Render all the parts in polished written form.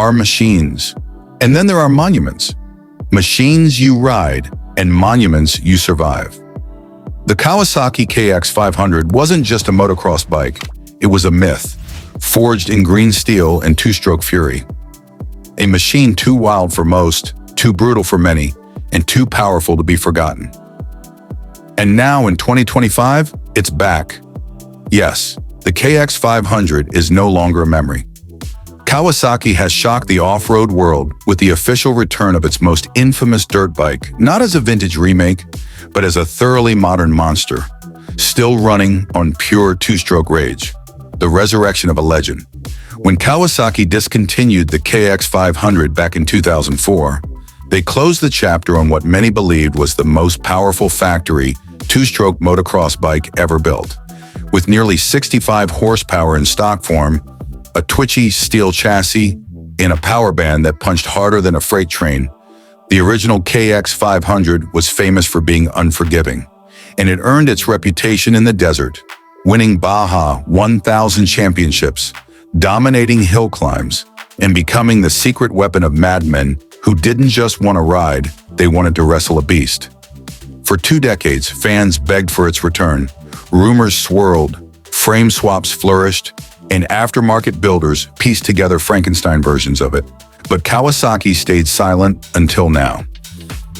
are machines. And then there are monuments. Machines you ride and monuments you survive. The Kawasaki KX500 wasn't just a motocross bike, it was a myth, forged in green steel and two-stroke fury. A machine too wild for most, too brutal for many, and too powerful to be forgotten. And now in 2025, it's back. Yes, the KX500 is no longer a memory. Kawasaki has shocked the off-road world with the official return of its most infamous dirt bike, not as a vintage remake, but as a thoroughly modern monster, still running on pure two-stroke rage. The resurrection of a legend. When Kawasaki discontinued the KX500 back in 2004, they closed the chapter on what many believed was the most powerful factory two-stroke motocross bike ever built. With nearly 65 horsepower in stock form, a twitchy steel chassis, and a power band that punched harder than a freight train, the original KX500 was famous for being unforgiving, and it earned its reputation in the desert, winning Baja 1000 championships, dominating hill climbs, and becoming the secret weapon of madmen who didn't just want to ride, they wanted to wrestle a beast. For 2 decades, fans begged for its return. Rumors swirled, frame swaps flourished, and aftermarket builders pieced together Frankenstein versions of it. But Kawasaki stayed silent until now.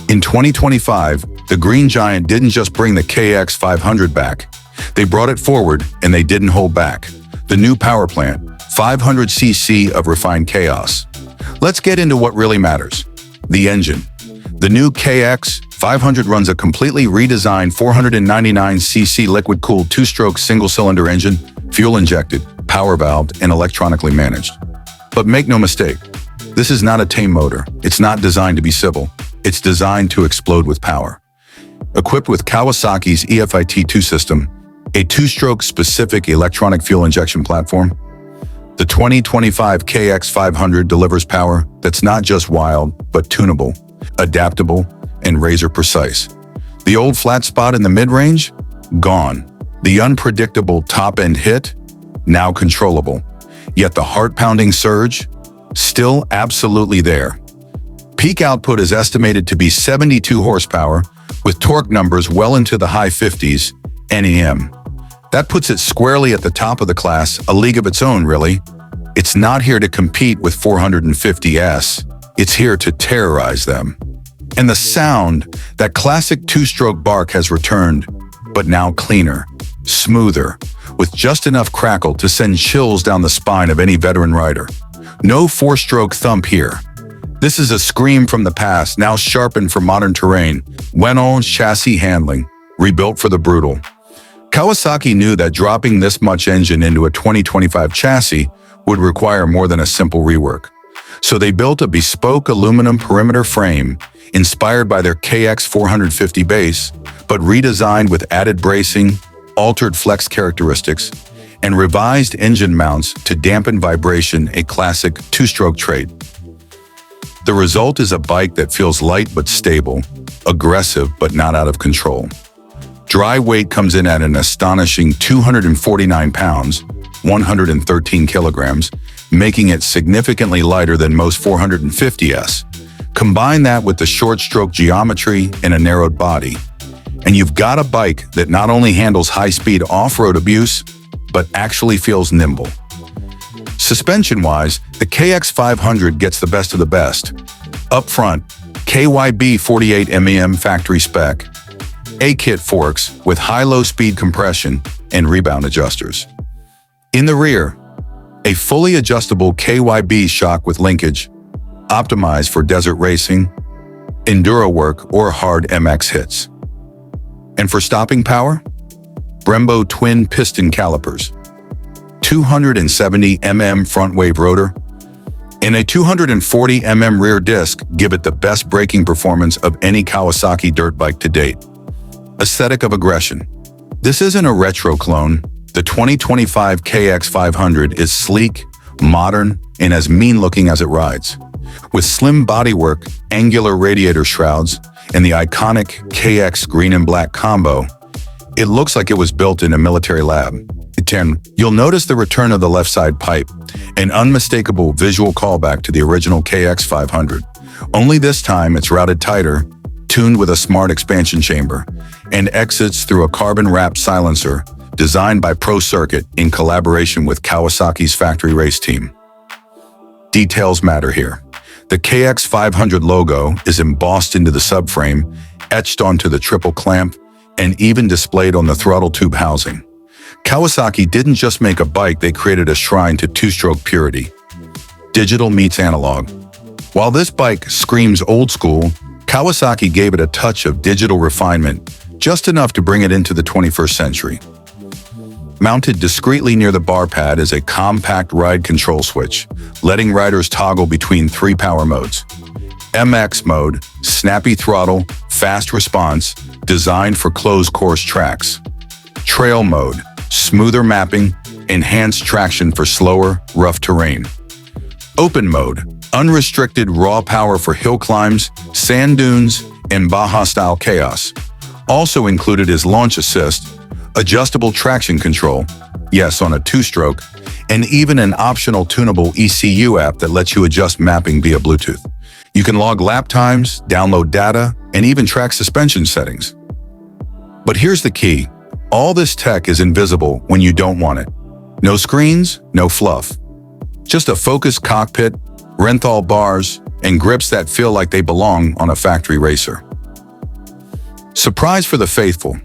In 2025, the Green Giant didn't just bring the KX500 back. They brought it forward, and they didn't hold back. The new power plant, 500cc of refined chaos. Let's get into what really matters. The engine. The new KX500 runs a completely redesigned 499cc liquid-cooled two-stroke single-cylinder engine, fuel-injected, power-valved, and electronically managed. But make no mistake, this is not a tame motor. It's not designed to be civil. It's designed to explode with power. Equipped with Kawasaki's EFIT2 system, a two-stroke specific electronic fuel injection platform, the 2025 KX500 delivers power that's not just wild, but tunable, adaptable, and razor-precise. The old flat spot in the mid-range? Gone. The unpredictable top-end hit? Now controllable. Yet the heart-pounding surge? Still absolutely there. Peak output is estimated to be 72 horsepower, with torque numbers well into the high 50s NEM. That puts it squarely at the top of the class, a league of its own, really. It's not here to compete with 450S. It's here to terrorize them. And the sound, that classic two-stroke bark has returned, but now cleaner, smoother, with just enough crackle to send chills down the spine of any veteran rider. No four-stroke thump here. This is a scream from the past, now sharpened for modern terrain. Well-owned chassis handling, rebuilt for the brutal. Kawasaki knew that dropping this much engine into a 2025 chassis would require more than a simple rework. So they built a bespoke aluminum perimeter frame inspired by their KX450 base, but redesigned with added bracing, altered flex characteristics, and revised engine mounts to dampen vibration, a classic two-stroke trait. The result is a bike that feels light but stable, aggressive but not out of control. Dry weight comes in at an astonishing 249 pounds, 113 kilograms, making it significantly lighter than most 450S. Combine that with the short stroke geometry and a narrowed body, and you've got a bike that not only handles high-speed off-road abuse, but actually feels nimble. Suspension-wise, the KX500 gets the best of the best. Up front, KYB 48 MEM factory spec, A-kit forks with high-low speed compression and rebound adjusters. In the rear, a fully adjustable KYB shock with linkage, optimized for desert racing, enduro work, or hard MX hits. And for stopping power, Brembo twin piston calipers, 270 mm front wave rotor, and a 240 mm rear disc give it the best braking performance of any Kawasaki dirt bike to date. Aesthetic of aggression. This isn't a retro clone. The 2025 KX500 is sleek, modern, and as mean-looking as it rides. With slim bodywork, angular radiator shrouds, and the iconic KX green and black combo, it looks like it was built in a military lab. You'll notice the return of the left side pipe, An unmistakable visual callback to the original KX500. Only this time it's routed tighter, tuned with a smart expansion chamber, and exits through a carbon-wrapped silencer designed by Pro Circuit in collaboration with Kawasaki's factory race team. Details matter here. The KX500 logo is embossed into the subframe, etched onto the triple clamp, and even displayed on the throttle tube housing. Kawasaki didn't just make a bike, they created a shrine to two-stroke purity. Digital meets analog. While this bike screams old school, Kawasaki gave it a touch of digital refinement, just enough to bring it into the 21st century. Mounted discreetly near the bar pad is a compact ride control switch, letting riders toggle between 3 power modes. MX mode, snappy throttle, fast response, designed for closed course tracks. Trail mode, smoother mapping, enhanced traction for slower, rough terrain. Open mode, unrestricted raw power for hill climbs, sand dunes, and Baja-style chaos. Also included is launch assist, adjustable traction control, yes, on a 2-stroke, and even an optional tunable ECU app that lets you adjust mapping via Bluetooth. You can log lap times, download data, and even track suspension settings. But here's the key. All this tech is invisible when you don't want it. No screens, no fluff. Just a focused cockpit, Renthal bars, and grips that feel like they belong on a factory racer. Surprise for the faithful.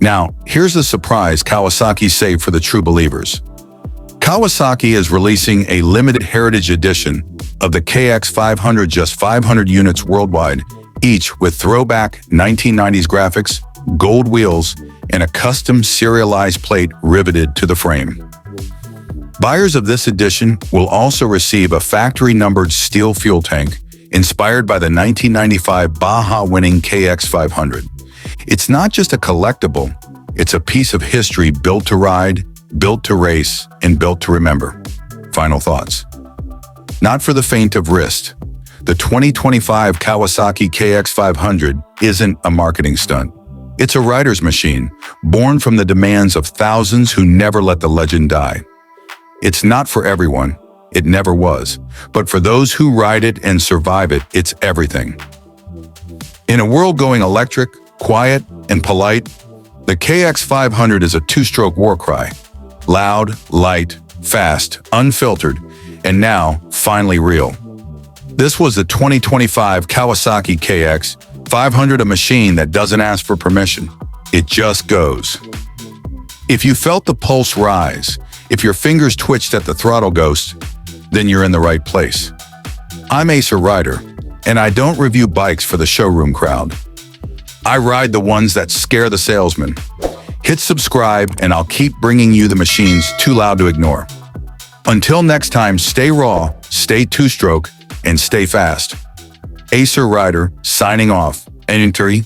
Now, here's the surprise Kawasaki saved for the true believers. Kawasaki is releasing a limited heritage edition of the KX500, just 500 units worldwide, each with throwback 1990s graphics, gold wheels, and a custom serialized plate riveted to the frame. Buyers of this edition will also receive a factory-numbered steel fuel tank inspired by the 1995 Baja-winning KX500. It's not just a collectible, it's a piece of history built to ride, built to race, and built to remember. Final thoughts. Not for the faint of wrist. The 2025 Kawasaki KX500 isn't a marketing stunt. It's a rider's machine, born from the demands of thousands who never let the legend die. It's not for everyone, it never was, but for those who ride it and survive it, it's everything. In a world going electric, quiet, and polite, the KX500 is a 2-stroke war cry. Loud, light, fast, unfiltered, and now, finally real. This was the 2025 Kawasaki KX500, a machine that doesn't ask for permission. It just goes. If you felt the pulse rise, if your fingers twitched at the throttle ghost, then you're in the right place. I'm Acer Rider, and I don't review bikes for the showroom crowd. I ride the ones that scare the salesman. Hit subscribe, and I'll keep bringing you the machines too loud to ignore. Until next time, stay raw, stay 2-stroke, and stay fast. Acer Rider, signing off. And in 3,